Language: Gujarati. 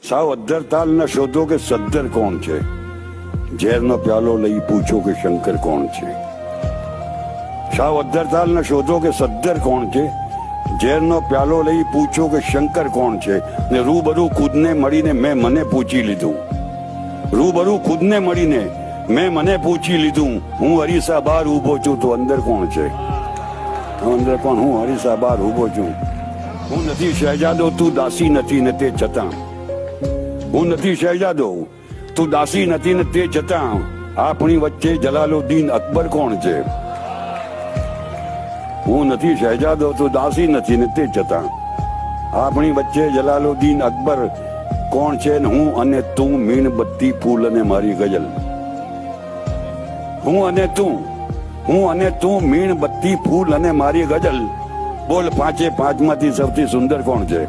સાવ અદ્ધર તાલ ન શોધો કે સદ્ધર કોણ છે, ઝેરનો પ્યાલો લઈ પૂછો કે શંકર કોણ છે. સાવ અદ્ધર તાલ ન શોધો કે સદ્ધર કોણ છે, ઝેરનો પ્યાલો લઈ પૂછો કે શંકર કોણ છે. ને રૂબરૂ ખુદને મળીને મેં મને પૂછી લીધું, રૂબરૂ ખુદને મળીને મેં મને પૂછી લીધું, હું અરીસા બહાર ઉભો છું તો અંદર કોણ છે. અંદર કોણ? હું અરીસા બહાર ઉભો છું. હું નથી શહેજાદો, તું દાસી નથી ને તે છતાં. હું નથી શહેજાદો, તું દાસી નથી ને તે છતાં આપણી વચ્ચે જલાલુદ્દીન અકબર કોણ છે. હું નથી શહેજાદો, તું દાસી નથી ને તે છતાં આપણી વચ્ચે જલાલુદ્દીન અકબર કોણ છે. ને હું અને તું, મીણબત્તી, ફૂલ અને મારી ગઝલ. હું અને તું, મીણબત્તી, ફૂલ અને મારી ગઝલ. બોલ પાંચે પાંચમાંથી સૌથી સુંદર કોણ છે.